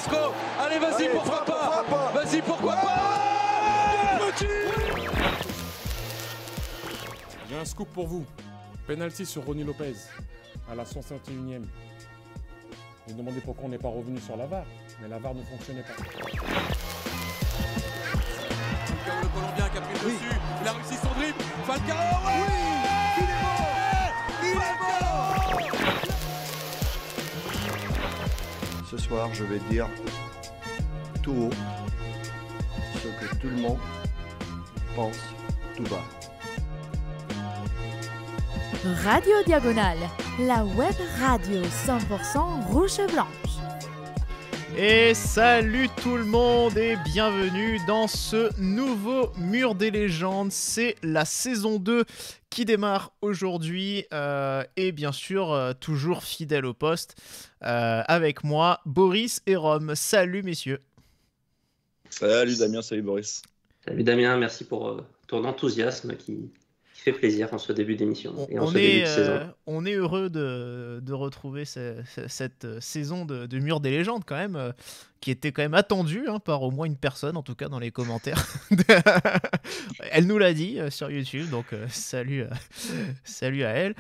Isco. Allez, vas-y, pourquoi pas. Vas-y, pourquoi pas. J'ai un scoop pour vous. Penalty sur Ronny Lopez à la 151e. J'ai demandé pourquoi on n'est pas revenu sur la VAR, mais la VAR ne fonctionnait pas. Le Colombien qui a pris le dessus, il a réussi son dribble. Falcao, ouais, il est mort. Ce soir, je vais dire tout haut ce que tout le monde pense tout bas. Radio Diagonale, la web radio 100% rouge et blanche. Et salut tout le monde et bienvenue dans ce nouveau Mur des légendes. C'est la saison 2 qui démarre aujourd'hui et bien sûr toujours fidèle au poste avec moi, Boris et Rome. Salut messieurs. Salut Damien, salut Boris. Salut Damien, merci pour ton enthousiasme qui fait plaisir en ce début d'émission et en ce début de saison. On est heureux de retrouver cette saison de Mur des légendes quand même, qui était quand même attendue par au moins une personne, en tout cas dans les commentaires. Elle nous l'a dit sur YouTube, donc salut à elle.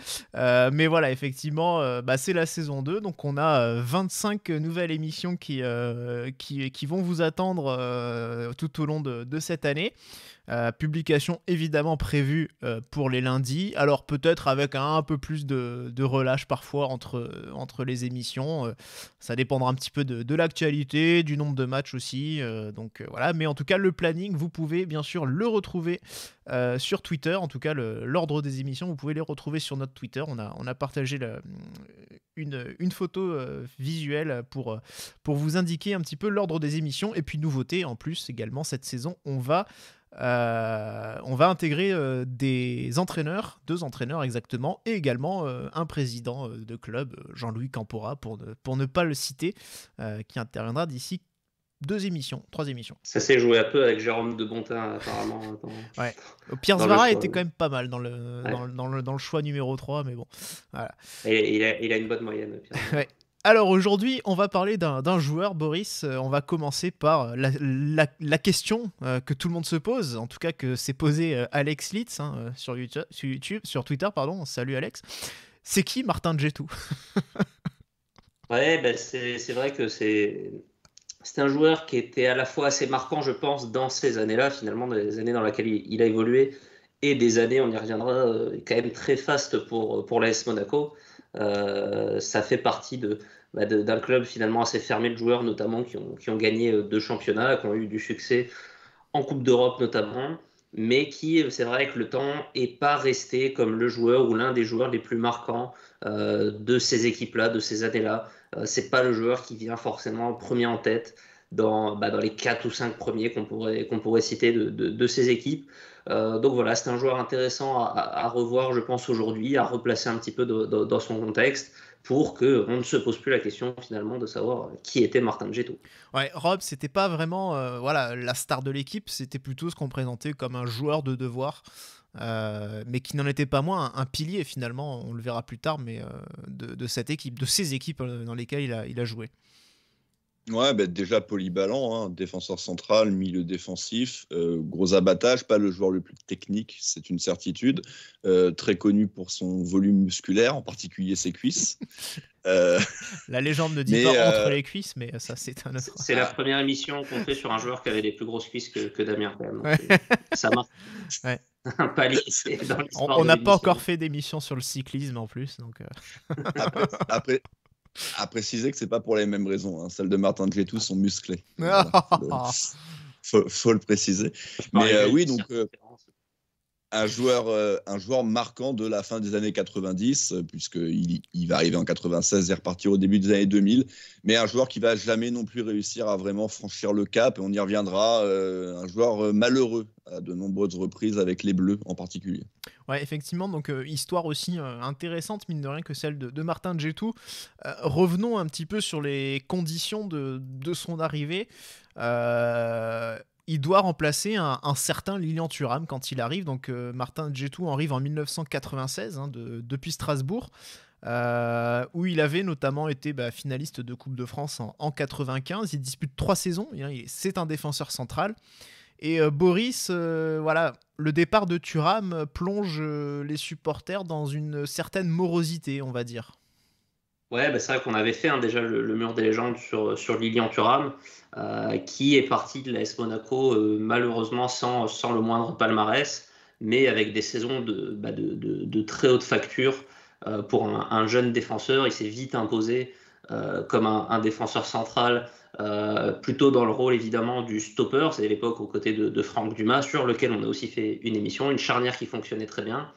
Mais voilà, effectivement, c'est la saison 2, donc on a 25 nouvelles émissions qui vont vous attendre tout au long de cette année. Publication évidemment prévue pour les lundis, alors peut-être avec un peu plus de relâche parfois entre les émissions, ça dépendra un petit peu de l'actualité, du nombre de matchs aussi, donc voilà, mais en tout cas le planning vous pouvez bien sûr le retrouver sur Twitter, en tout cas l'ordre des émissions vous pouvez les retrouver sur notre Twitter, on a partagé une photo visuelle pour vous indiquer un petit peu l'ordre des émissions, et puis nouveauté en plus également cette saison, on va intégrer des entraîneurs, 2 entraîneurs exactement, et également un président de club, Jean-Louis Campora, pour ne pas le citer, qui interviendra d'ici 3 émissions. Ça s'est joué un peu avec Jérôme de Bontin apparemment. Ouais. Pierre Svara était quand même pas mal dans le choix numéro 3, mais bon. Voilà. Et il a une bonne moyenne, Pierre. Ouais. Alors aujourd'hui, on va parler d'un joueur, Boris. On va commencer par la question que tout le monde se pose, en tout cas que s'est posé Alex Litz sur Twitter, pardon. Salut Alex. C'est qui Martin Djetou? Ouais, c'est vrai que c'est un joueur qui était à la fois assez marquant, je pense, dans ces années-là, finalement, dans les années dans lesquelles il a évolué, et des années, on y reviendra, quand même très faste pour l'AS Monaco. Ça fait partie d'un club finalement assez fermé de joueurs, notamment qui ont gagné 2 championnats, qui ont eu du succès en Coupe d'Europe notamment, mais qui, c'est vrai que le temps n'est pas resté comme le joueur ou l'un des joueurs les plus marquants de ces équipes-là, de ces années-là. C'est pas le joueur qui vient forcément premier en tête dans les 4 ou 5 premiers qu'on pourrait citer de ces équipes. Donc voilà, c'est un joueur intéressant à revoir, je pense, aujourd'hui, à replacer un petit peu dans son contexte, pour qu'on ne se pose plus la question finalement de savoir qui était Martin Djetou. Ouais, Rob, c'était pas vraiment la star de l'équipe, c'était plutôt ce qu'on présentait comme un joueur de devoir, mais qui n'en était pas moins un pilier finalement, on le verra plus tard, mais de cette équipe, de ces équipes dans lesquelles il a joué. Ouais, déjà polyvalent, défenseur central, milieu défensif, gros abattage, pas le joueur le plus technique, c'est une certitude, très connu pour son volume musculaire, en particulier ses cuisses. La légende ne dit pas entre les cuisses, mais ça c'est un autre. C'est la première émission qu'on fait sur un joueur qui avait des plus grosses cuisses que Damien quand même. Donc, ouais. Ça marque. Ouais. Un palier dans l'histoire. On n'a pas encore fait d'émission sur le cyclisme en plus, donc. Après. À préciser que c'est pas pour les mêmes raisons. Celles de Martin Djetou sont musclées. Faut le préciser. Mais oui, donc un joueur marquant de la fin des années 90, puisqu'il va arriver en 96 et repartir au début des années 2000. Mais un joueur qui va jamais non plus réussir à vraiment franchir le cap. Et on y reviendra. Un joueur malheureux à de nombreuses reprises avec les Bleus en particulier. Ouais, effectivement, donc histoire aussi intéressante, mine de rien, que celle de Martin Djetou. Revenons un petit peu sur les conditions de son arrivée. Il doit remplacer un certain Lilian Thuram quand il arrive. Donc Martin Djetou arrive en 1996 depuis Strasbourg. où il avait notamment été finaliste de Coupe de France en 95. Il dispute 3 saisons, c'est un défenseur central. Et Boris, le départ de Thuram plonge les supporters dans une certaine morosité, on va dire. Ouais, c'est vrai qu'on avait fait déjà le mur des légendes sur Lilian Thuram, qui est parti de l'AS Monaco malheureusement sans le moindre palmarès, mais avec des saisons de très haute facture pour un jeune défenseur. Il s'est vite imposé comme un défenseur central, plutôt dans le rôle évidemment du stopper. C'est l'époque aux côtés de Franck Dumas, sur lequel on a aussi fait une émission, une charnière qui fonctionnait très bien.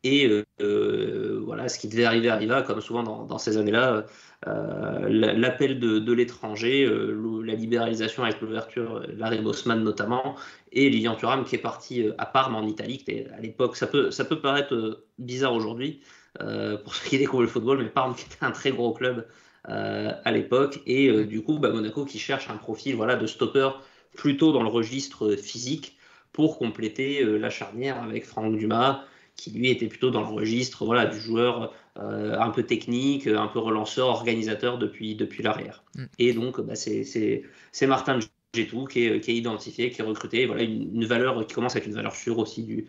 Et ce qui devait arriver arriva, comme souvent dans ces années-là. L'appel de l'étranger, la libéralisation avec l'ouverture, Larry Bosman notamment, et Lilian Thuram qui est parti à Parme en Italie. À l'époque, ça peut paraître bizarre aujourd'hui pour ceux qui découvrent le football, mais Parme qui était un très gros club à l'époque. Et du coup, Monaco qui cherche un profil de stopper plutôt dans le registre physique pour compléter la charnière avec Franck Dumas, qui lui était plutôt dans le registre du joueur un peu technique, un peu relanceur, organisateur depuis l'arrière. Et donc, c'est Martin Djetou qui est identifié, qui est recruté. Une valeur qui commence avec une valeur sûre aussi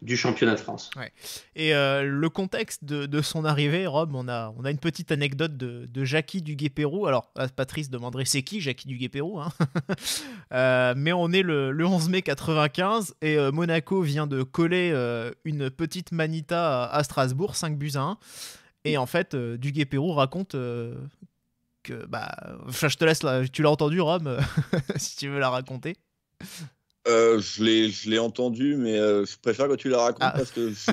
du championnat de France. Ouais. Et le contexte de son arrivée, Rob, on a une petite anecdote de Jackie Duguay-Pérou. Alors, Patrice demanderait c'est qui Jackie Duguay-Pérou, mais on est le 11 mai 95 et Monaco vient de coller une petite manita à Strasbourg, 5-1. Et en fait, Duguay-Pérou raconte que... je te laisse là, tu l'as entendu, Rob, si tu veux la raconter. Je l'ai entendu, mais je préfère que tu la racontes parce que je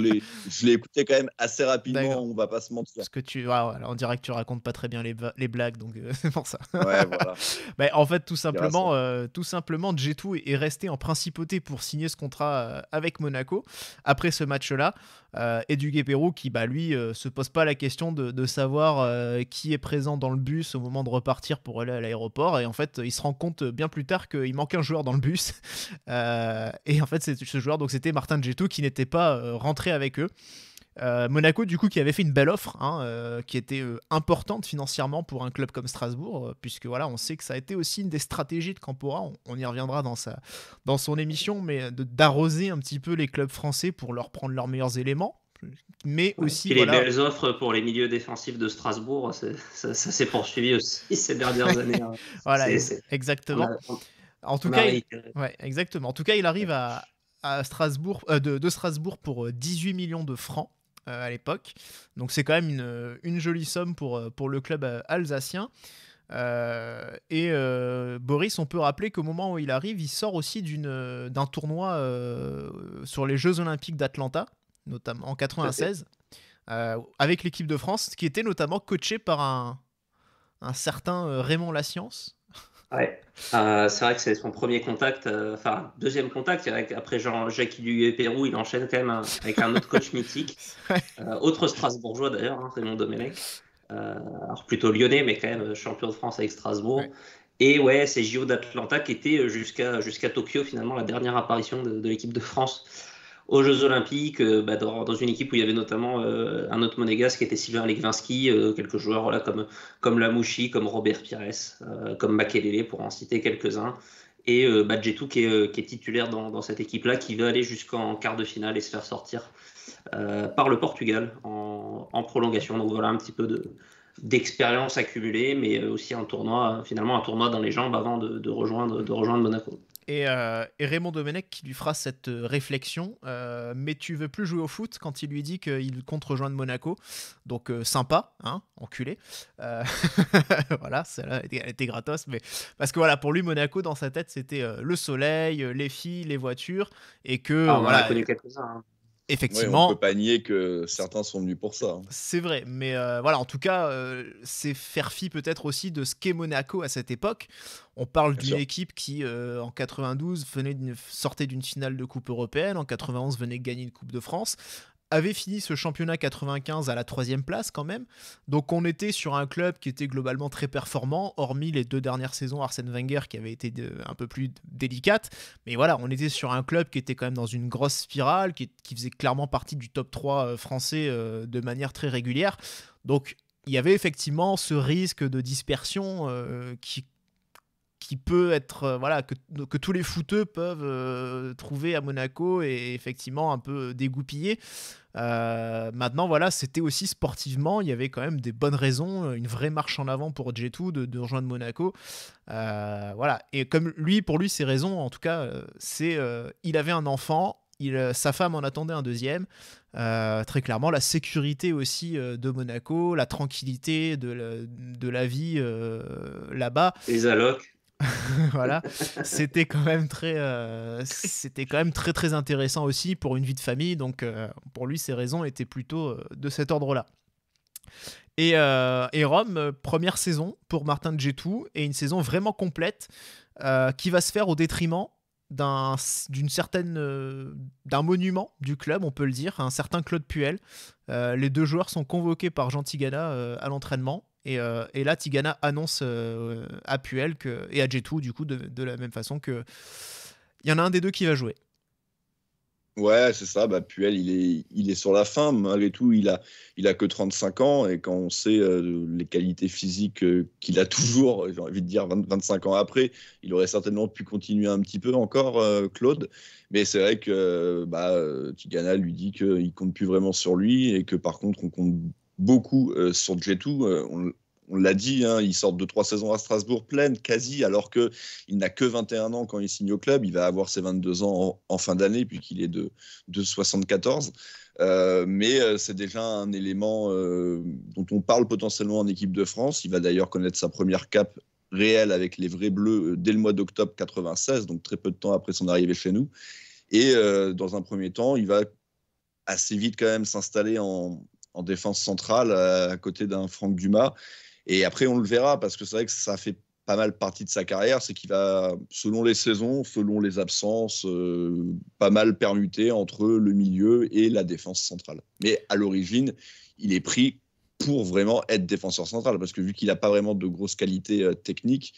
l'ai écouté quand même assez rapidement. D'accord. On va pas se mentir. Parce que on dirait que tu racontes pas très bien les blagues, donc c'est pour ça. Ouais, voilà. En fait, tout simplement, Djetou est resté en principauté pour signer ce contrat avec Monaco après ce match-là. Et Duguay-Pérou qui, lui, se pose pas la question de savoir qui est présent dans le bus au moment de repartir pour aller à l'aéroport. Et en fait, il se rend compte bien plus tard qu'il manque un joueur dans le bus. Et en fait, c'est ce joueur, donc c'était Martin Djetou qui n'était pas rentré avec eux. Monaco, du coup, qui avait fait une belle offre, qui était importante financièrement pour un club comme Strasbourg, puisque on sait que ça a été aussi une des stratégies de Campora. On y reviendra dans son émission, mais d'arroser un petit peu les clubs français pour leur prendre leurs meilleurs éléments. Mais aussi les belles offres pour les milieux défensifs de Strasbourg, ça s'est poursuivi aussi ces dernières années. Exactement. En tout cas, exactement. En tout cas, il arrive à Strasbourg, de Strasbourg pour 18 millions de francs à l'époque. Donc c'est quand même une jolie somme pour le club alsacien. Et Boris, on peut rappeler qu'au moment où il arrive, il sort aussi d'un tournoi sur les Jeux Olympiques d'Atlanta, notamment en 96, avec l'équipe de France, qui était notamment coaché par un certain Raymond Lascience. Ouais, c'est vrai que c'est son premier contact, deuxième contact. Après Jackie Duguay-Pérou, il enchaîne quand même avec un autre coach mythique, autre Strasbourgeois d'ailleurs, Raymond Domenech. Alors plutôt lyonnais, mais quand même champion de France avec Strasbourg. Ouais. Et c'est JO d'Atlanta qui était jusqu'à Tokyo, finalement, la dernière apparition de l'équipe de France aux Jeux Olympiques, dans une équipe où il y avait notamment un autre monégasque qui était Sylvain Legwinski, quelques joueurs comme Lamouchi, comme Robert Pires, comme Makelele, pour en citer quelques-uns. Et Djetou qui est titulaire dans cette équipe-là, qui va aller jusqu'en quart de finale et se faire sortir par le Portugal en prolongation. Donc voilà un petit peu d'expérience accumulée, mais aussi un tournoi dans les jambes avant de rejoindre Monaco. Et Raymond Domenech qui lui fera cette réflexion, mais tu veux plus jouer au foot, quand il lui dit qu'il compte rejoindre Monaco. Donc sympa, enculé. Voilà, celle-là elle était gratos, mais parce que pour lui Monaco dans sa tête c'était le soleil, les filles, les voitures, et que on en a connu quelques-uns. Effectivement, on peut pas nier que certains sont venus pour ça. C'est vrai, mais en tout cas, c'est faire fi peut-être aussi de ce qu'est Monaco à cette époque. On parle d'une équipe qui, en 92, sortait d'une finale de Coupe européenne, en 91 venait gagner une Coupe de France, avait fini ce championnat 95 à la 3e place quand même. Donc on était sur un club qui était globalement très performant, hormis les 2 dernières saisons Arsène Wenger qui avaient été un peu plus délicates. Mais voilà, on était sur un club qui était quand même dans une grosse spirale, qui faisait clairement partie du top 3 français de manière très régulière. Donc il y avait effectivement ce risque de dispersion qui peut être que tous les footeux peuvent trouver à Monaco et effectivement un peu dégoupiller. Maintenant voilà, c'était aussi sportivement, il y avait quand même des bonnes raisons, une vraie marche en avant pour Djetou de rejoindre Monaco. Voilà, et comme pour lui ces raisons en tout cas, c'est il avait un enfant, sa femme en attendait un deuxième. Très clairement, la sécurité aussi de Monaco, la tranquillité de la vie là-bas. Les allocs. Voilà, c'était quand même très très intéressant aussi pour une vie de famille. Donc pour lui, ses raisons étaient plutôt de cet ordre-là. Et Rome, première saison pour Martin Djetou, et une saison vraiment complète qui va se faire au détriment d'un monument du club, on peut le dire, un certain Claude Puel. Les 2 joueurs sont convoqués par Jean Tigana à l'entraînement. Et là, Tigana annonce à Puel et à Djetou, du coup, de la même façon qu'il y en a un des deux qui va jouer. Ouais, c'est ça. Puel, il est sur la fin. Malgré tout, il a que 35 ans. Et quand on sait les qualités physiques qu'il a toujours, j'ai envie de dire 25 ans après, il aurait certainement pu continuer un petit peu encore, Claude. Mais c'est vrai que Tigana lui dit qu'il ne compte plus vraiment sur lui et que par contre, on compte beaucoup sur Djetou. On l'a dit, hein, il sort de 3 saisons à Strasbourg pleines, quasi, alors qu'il n'a que 21 ans quand il signe au club. Il va avoir ses 22 ans en fin d'année, puisqu'il est de 74. Mais c'est déjà un élément dont on parle potentiellement en équipe de France. Il va d'ailleurs connaître sa première cape réelle avec les vrais bleus dès le mois d'octobre 96, donc très peu de temps après son arrivée chez nous. Et dans un premier temps, il va assez vite quand même s'installer en défense centrale à côté d'un Franck Dumas. Et après, on le verra, parce que c'est vrai que ça fait pas mal partie de sa carrière, c'est qu'il va, selon les saisons, selon les absences, pas mal permuter entre le milieu et la défense centrale. Mais à l'origine, il est pris pour vraiment être défenseur central, parce que vu qu'il n'a pas vraiment de grosses qualités techniques,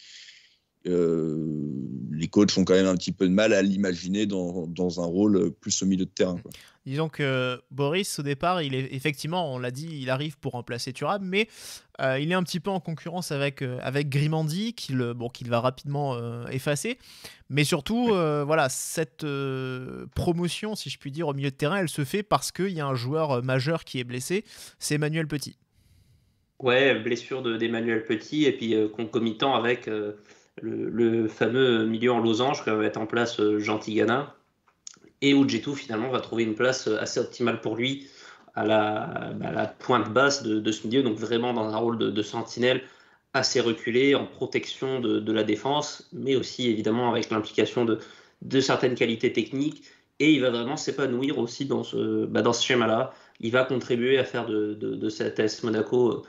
les coachs ont quand même un petit peu de mal à l'imaginer dans un rôle plus au milieu de terrain, quoi. Disons que Boris, au départ, il est effectivement, on l'a dit, il arrive pour remplacer Thuram, mais il est un petit peu en concurrence avec Grimandi, qu'il va rapidement effacer. Mais surtout, voilà, cette promotion, si je puis dire, au milieu de terrain, elle se fait parce qu'il y a un joueur majeur qui est blessé, c'est Emmanuel Petit. Ouais, blessure d'Emmanuel Petit, et puis concomitant avec le fameux milieu en losange qui va mettre en place Jean Tigana, et où Djetou finalement va trouver une place assez optimale pour lui à la pointe basse de ce milieu, donc vraiment dans un rôle de sentinelle assez reculé, en protection de la défense, mais aussi évidemment avec l'implication de certaines qualités techniques, et il va vraiment s'épanouir aussi dans ce schéma-là. Il va contribuer à faire de cette AS Monaco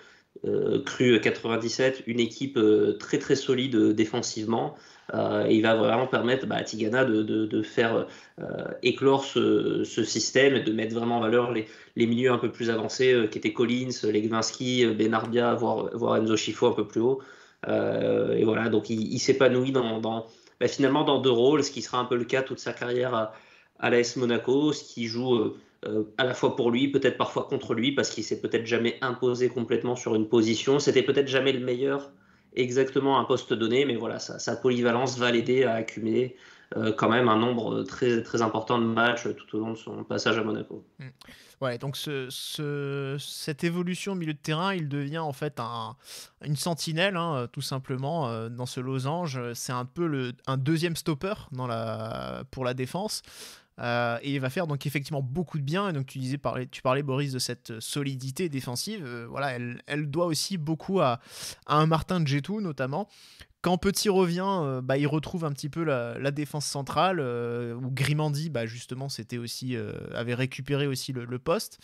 cru 97 une équipe très très solide défensivement. Et il va vraiment permettre à Tigana de faire éclore ce système et de mettre vraiment en valeur les milieux un peu plus avancés qui étaient Collins, Legwinski, Benarbia, voire Enzo Schifo un peu plus haut. Et voilà, donc il s'épanouit finalement dans 2 rôles, ce qui sera un peu le cas toute sa carrière à l'AS Monaco, ce qui joue à la fois pour lui, peut-être parfois contre lui, parce qu'il s'est peut-être jamais imposé complètement sur une position. C'était peut-être jamais le meilleur exactement à un poste donné, mais voilà, sa polyvalence va l'aider à accumuler quand même un nombre très, très important de matchs tout au long de son passage à Monaco. Ouais, donc cette évolution au milieu de terrain, il devient en fait une sentinelle, hein, tout simplement, dans ce losange. C'est un peu un deuxième stopper pour la défense. Et il va faire donc effectivement beaucoup de bien. Et donc tu parlais Boris de cette solidité défensive. Voilà, elle doit aussi beaucoup à un Martin Djetou notamment. Quand Petit revient, il retrouve un petit peu la défense centrale, où Grimandi, justement, avait récupéré aussi le poste.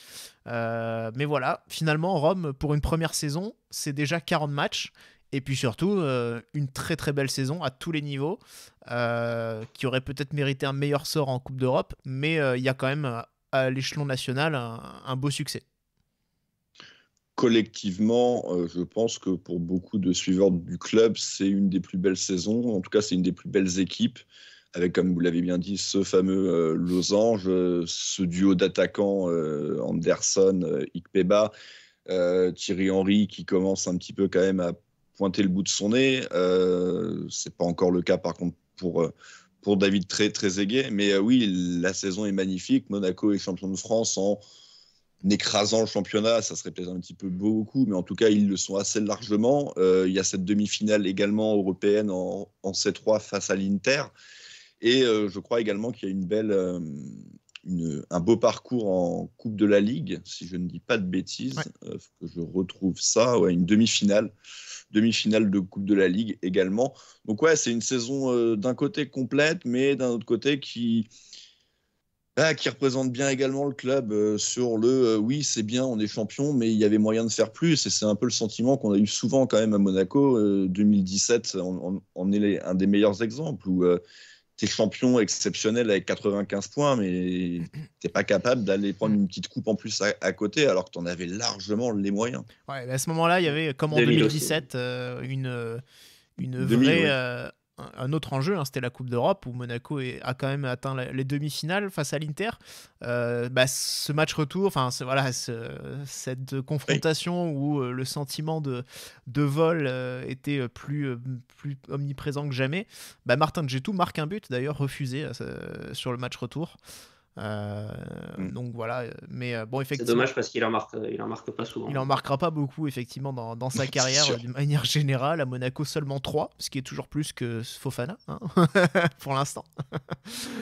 Mais voilà, finalement, Rome, pour une première saison, c'est déjà 40 matchs. Et puis surtout, une très très belle saison à tous les niveaux, qui aurait peut-être mérité un meilleur sort en Coupe d'Europe. Mais il y a quand même à l'échelon national un beau succès. Collectivement, je pense que pour beaucoup de suiveurs du club, c'est une des plus belles saisons. En tout cas, c'est une des plus belles équipes, avec, comme vous l'avez bien dit, ce fameux losange, ce duo d'attaquants Anderson, Ikpeba, Thierry Henry qui commence un petit peu quand même à pointer le bout de son nez. C'est pas encore le cas, par contre, pour David Trezeguet. Mais oui, la saison est magnifique. Monaco est champion de France en écrasant le championnat, ça serait peut-être un petit peu beaucoup, mais en tout cas, ils le sont assez largement. Il y a cette demi-finale également européenne en C3 face à l'Inter. Et je crois également qu'il y a un beau parcours en Coupe de la Ligue, si je ne dis pas de bêtises. Ouais. Faut que je retrouve ça. Ouais, une demi-finale de Coupe de la Ligue également. Donc ouais, c'est une saison d'un côté complète, mais d'un autre côté qui représente bien également le club sur oui, c'est bien, on est champion, mais il y avait moyen de faire plus. Et c'est un peu le sentiment qu'on a eu souvent quand même à Monaco. 2017, on est un des meilleurs exemples où tu es champion exceptionnel avec 95 points, mais tu n'es pas capable d'aller prendre une petite coupe en plus à côté, alors que tu en avais largement les moyens. Ouais, à ce moment-là, il y avait, comme en 2017, une vraie... un autre enjeu, c'était la Coupe d'Europe où Monaco a quand même atteint les demi-finales face à l'Inter. Ce match retour, cette confrontation où le sentiment de vol était plus omniprésent que jamais. Martin Djetou marque un but d'ailleurs refusé sur le match retour. Donc voilà, mais bon, effectivement, c'est dommage parce qu'il en marque pas souvent. Il en marquera pas beaucoup effectivement dans sa carrière d'une manière générale. À Monaco seulement 3, ce qui est toujours plus que Fofana pour l'instant.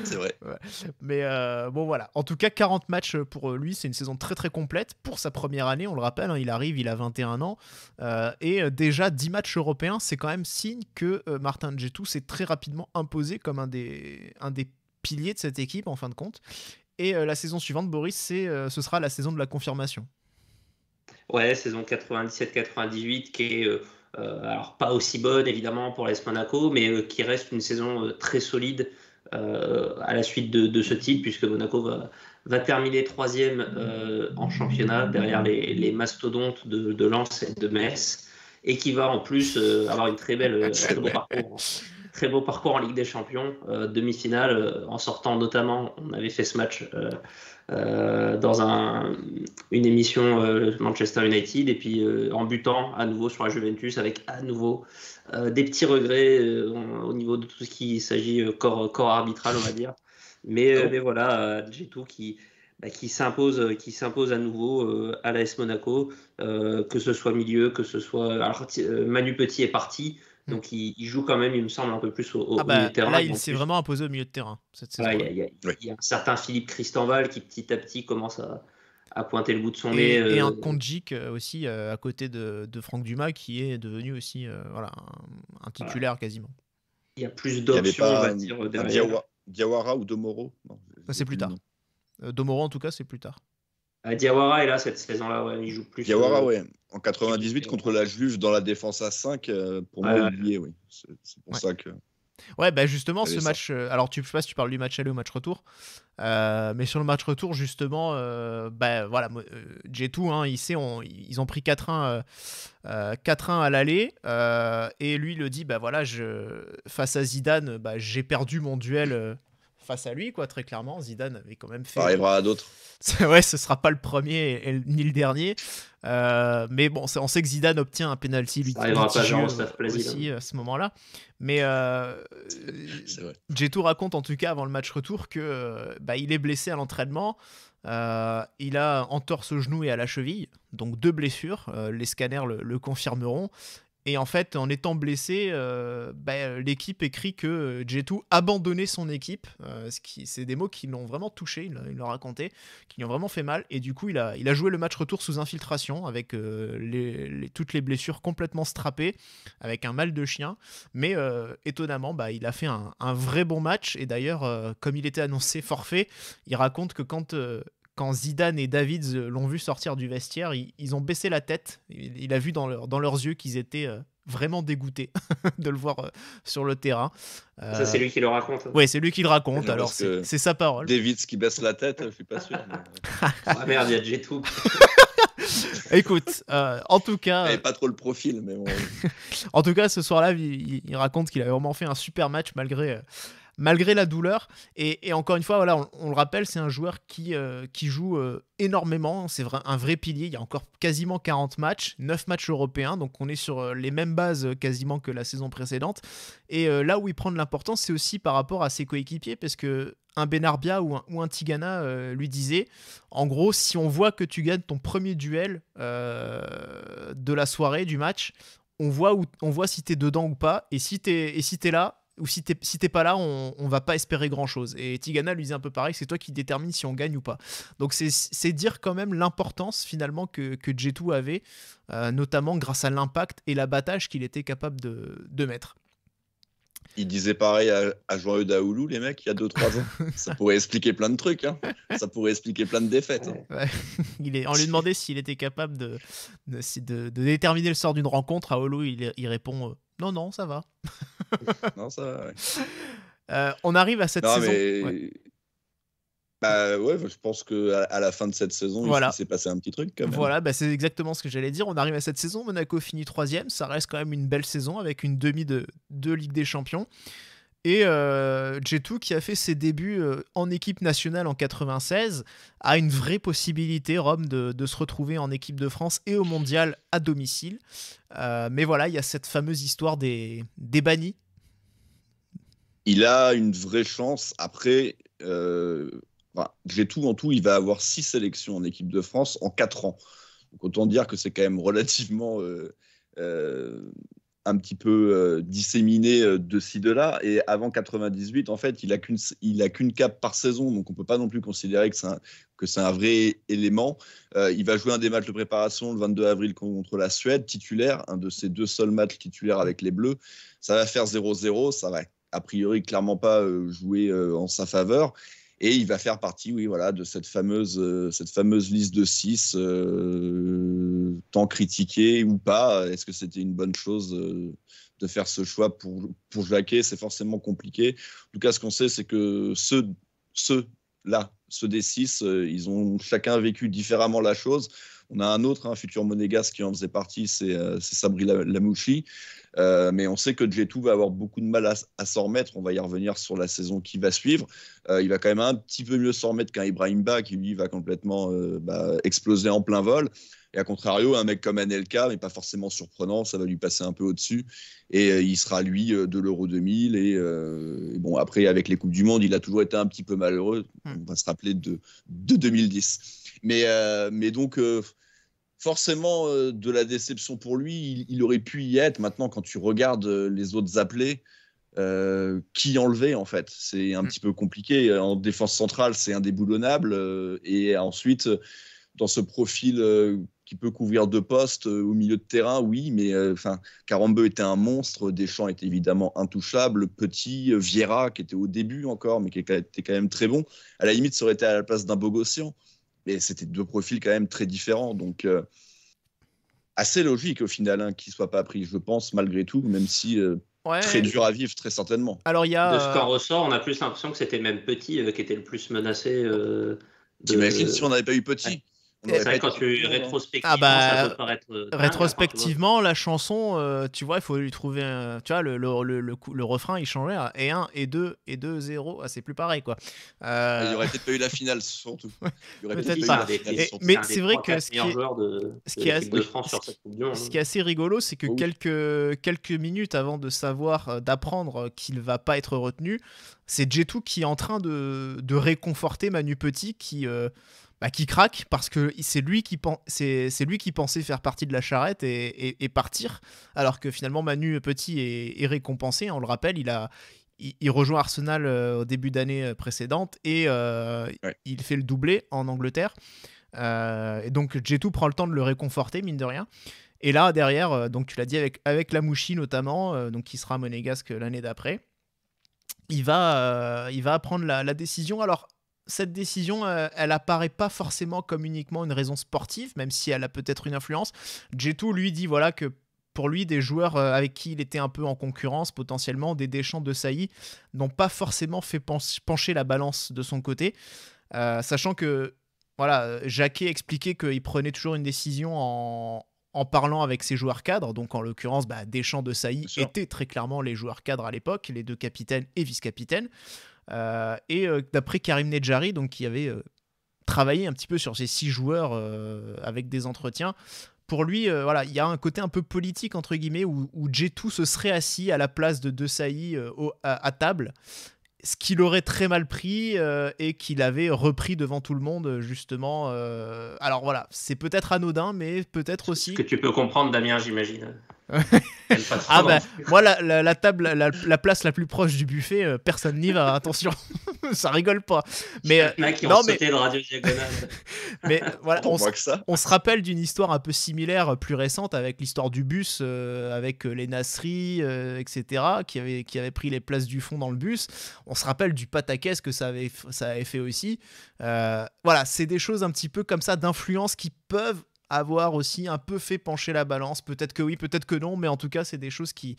C'est vrai. Ouais. Mais bon voilà, en tout cas 40 matchs pour lui, c'est une saison très très complète pour sa première année, on le rappelle, il arrive, il a 21 ans et déjà 10 matchs européens, c'est quand même signe que Martin Djetou s'est très rapidement imposé comme un des pilier de cette équipe en fin de compte. Et la saison suivante, Boris, ce sera la saison de la confirmation. Ouais, saison 97-98 qui est alors pas aussi bonne évidemment pour l'AS Monaco, mais qui reste une saison très solide à la suite de ce titre, puisque Monaco va terminer 3e en championnat derrière les mastodontes de Lens et de Metz, et qui va en plus avoir une très beau parcours. Très beau parcours en Ligue des Champions, demi-finale, en sortant notamment, on avait fait ce match dans une émission Manchester United, et puis en butant à nouveau sur la Juventus, avec à nouveau des petits regrets au niveau de tout ce qui s'agit corps arbitral, on va dire. Mais voilà, Djetou qui s'impose à nouveau à l'AS Monaco, que ce soit milieu, que ce soit... Alors, Manu Petit est parti, donc il joue quand même, il me semble, un peu plus au milieu de terrain. Là, il s'est vraiment imposé au milieu de terrain cette saison. Il y a un certain Philippe Christenval qui petit à petit commence à pointer le bout de son nez. Et un Kondjik aussi à côté de Franck Dumas, qui est devenu aussi un titulaire quasiment. Il y a plus d'options, on va dire, derrière. Diawara ou Domoro? Non, ça, c'est plus tard. Domoro, en tout cas, c'est plus tard. Diawara est là cette saison-là, il joue plus. Diawara, en 98 contre la Juve dans la défense à 5, pour moi, oublié, oui. C'est pour ça que. Ouais, justement, ce match. Alors, je sais pas si tu parles du match aller ou match retour, mais sur le match retour, justement, voilà, Djetou, ils ont pris 4-1 à l'aller, et lui le dit, face à Zidane, j'ai perdu mon duel. Face à lui, quoi, très clairement. Zidane avait quand même fait... Ça arrivera à d'autres. Ouais, ce sera pas le premier ni le dernier. Mais bon, on sait que Zidane obtient un penalty litigieux aussi à ce moment-là. Mais Djetou raconte en tout cas avant le match retour que il est blessé à l'entraînement. Il a entorse au genou et à la cheville, donc 2 blessures. Les scanners le confirmeront. Et en fait, en étant blessé, l'équipe écrit que Djetou abandonnait son équipe. C'est des mots qui l'ont vraiment touché, il l'a raconté, qui lui ont vraiment fait mal. Et du coup, il a joué le match retour sous infiltration, avec toutes les blessures complètement strappées, avec un mal de chien. Mais étonnamment, il a fait un vrai bon match. Et d'ailleurs, comme il était annoncé forfait, il raconte que quand Zidane et Davids l'ont vu sortir du vestiaire, ils ont baissé la tête. Il a vu dans leurs yeux qu'ils étaient vraiment dégoûté de le voir sur le terrain. Ça, c'est lui qui le raconte. Oui, c'est lui qui le raconte, alors Parce que c'est sa parole. Davids qui baisse la tête, je suis pas sûr. Mais... Ah merde, il y a J2. Écoute, en tout cas... pas trop le profil, mais bon... En tout cas, ce soir-là, il raconte qu'il avait vraiment fait un super match malgré la douleur. Et encore une fois, voilà, on le rappelle, c'est un joueur qui joue énormément. C'est un vrai pilier. Il y a encore quasiment 40 matchs, 9 matchs européens. Donc on est sur les mêmes bases quasiment que la saison précédente. Et là où il prend de l'importance, c'est aussi par rapport à ses coéquipiers, parce que un Benarbia ou un Tigana lui disait, en gros, si on voit que tu gagnes ton premier duel de la soirée, du match, on voit si t'es dedans ou pas, et si t'es là, ou si t'es pas là, on va pas espérer grand chose. Et Tigana lui disait un peu pareil, c'est toi qui détermine si on gagne ou pas. Donc c'est dire quand même l'importance finalement que J2 avait, notamment grâce à l'impact et l'abattage qu'il était capable de mettre. Il disait pareil à Joyeux Daoulou, les mecs, il y a 2-3 ans. Ça pourrait expliquer plein de trucs. Hein. Ça pourrait expliquer plein de défaites. Hein. Ouais. On lui demandait s'il était capable de déterminer le sort d'une rencontre. À Olo, il répond non, ça va. Non, ça va, ouais. On arrive à cette saison. Mais... Ouais. Je pense qu'à la fin de cette saison, il s'est passé un petit truc quand même. Voilà, c'est exactement ce que j'allais dire. On arrive à cette saison, Monaco finit 3e, ça reste quand même une belle saison avec une demi de Ligue des Champions. Et J2, qui a fait ses débuts en équipe nationale en 96, a une vraie possibilité, Rome, de se retrouver en équipe de France et au mondial à domicile. Mais voilà, il y a cette fameuse histoire des bannis. Il a une vraie chance. Après... J2 en tout, il va avoir 6 sélections en équipe de France en 4 ans. Donc autant dire que c'est quand même relativement un petit peu disséminé de ci, de là. Et avant 98, en fait, il a qu'une cape par saison. Donc on ne peut pas non plus considérer que c'est un vrai élément. Il va jouer un des matchs de préparation le 22 avril contre la Suède, titulaire, un de ses 2 seuls matchs titulaires avec les Bleus. Ça va faire 0-0. Ça va a priori clairement pas jouer en sa faveur. Et il va faire partie, de cette fameuse liste de 6, tant critiquée ou pas. Est-ce que c'était une bonne chose de faire ce choix pour Jacquet? C'est forcément compliqué. En tout cas, ce qu'on sait, c'est que ceux des 6, ils ont chacun vécu différemment la chose. On a un autre, futur monégasque qui en faisait partie, c'est Sabri Lamouchi. Mais on sait que J2 va avoir beaucoup de mal à s'en remettre. On va y revenir sur la saison qui va suivre. Il va quand même un petit peu mieux s'en remettre qu'un Ibrahim Ba qui, lui, va complètement exploser en plein vol. Et à contrario, un mec comme Anelka, mais pas forcément surprenant, ça va lui passer un peu au-dessus. Et il sera, lui, de l'Euro 2000. Et bon, après, avec les Coupes du Monde, il a toujours été un petit peu malheureux. On va se rappeler de 2010. Mais donc... forcément, de la déception pour lui, il aurait pu y être. Maintenant, quand tu regardes les autres appelés, qui enlever, en fait? C'est un petit peu compliqué. En défense centrale, c'est indéboulonnable. Et ensuite, dans ce profil qui peut couvrir 2 postes au milieu de terrain, oui, mais Karambeu était un monstre. Deschamps était évidemment intouchable. Petit, Vieira, qui était au début encore, mais qui était quand même très bon. À la limite, ça aurait été à la place d'un Bogossian. Mais c'était 2 profils quand même très différents. Donc, assez logique au final qu'il ne soit pas pris, je pense, malgré tout, même si très dur à vivre, très certainement. Alors, de ce qu'en ressort, on a plus l'impression que c'était même Petit qui était le plus menacé. T'imagines si on n'avait pas eu Petit? C'est vrai, quand tu rétrospectivement, ça peut paraître rétrospectivement, la chanson, tu vois, il faut lui trouver tu vois, le refrain, il changeait à et 1, et 2, et 2, 0. C'est plus pareil, quoi. Il n'y aurait peut-être pas eu la finale, surtout. Peut-être pas. Mais c'est vrai que ce qui est assez rigolo, c'est que quelques minutes avant de savoir, d'apprendre qu'il va pas être retenu, c'est J2 qui est en train de réconforter Manu Petit qui craque parce que c'est lui qui pensait faire partie de la charrette et partir, alors que finalement Manu Petit est récompensé. On le rappelle, il rejoint Arsenal au début d'année précédente et il fait le doublé en Angleterre. Et donc J2 prend le temps de le réconforter, mine de rien. Et là, derrière, donc tu l'as dit, avec Lamouchi notamment, donc qui sera monégasque l'année d'après, il va prendre la décision. Alors, cette décision, elle apparaît pas forcément comme uniquement une raison sportive, même si elle a peut-être une influence. J2 lui dit voilà que pour lui, des joueurs avec qui il était un peu en concurrence, potentiellement, des Deschamps, de Sailly, n'ont pas forcément fait pencher la balance de son côté. Sachant que voilà, Jacquet expliquait qu'il prenait toujours une décision en parlant avec ses joueurs cadres. Donc en l'occurrence, Deschamps, de Sailly étaient très clairement les joueurs cadres à l'époque, les 2 capitaines et vice-capitaines. Et d'après Karim Nedjari, donc, qui avait travaillé un petit peu sur ces 6 joueurs avec des entretiens, pour lui, il y a un côté un peu politique, entre guillemets, où Djetou se serait assis à la place de Sailly à table, ce qu'il aurait très mal pris et qu'il avait repris devant tout le monde, justement. Alors voilà, c'est peut-être anodin, mais peut-être aussi... Ce que tu peux comprendre, Damien, j'imagine. Moi, la table, la place la plus proche du buffet, personne n'y va, attention. Ça rigole pas. Mais sauté le Radio Diagonale. Mais voilà, on se rappelle d'une histoire un peu similaire, plus récente, avec l'histoire du bus, avec les Nasri, etc., qui avaient pris les places du fond dans le bus. On se rappelle du pataquès que ça avait fait aussi. Voilà, c'est des choses un petit peu comme ça d'influence qui peuvent avoir aussi un peu fait pencher la balance. Peut-être que oui, peut-être que non, mais en tout cas, c'est des choses qui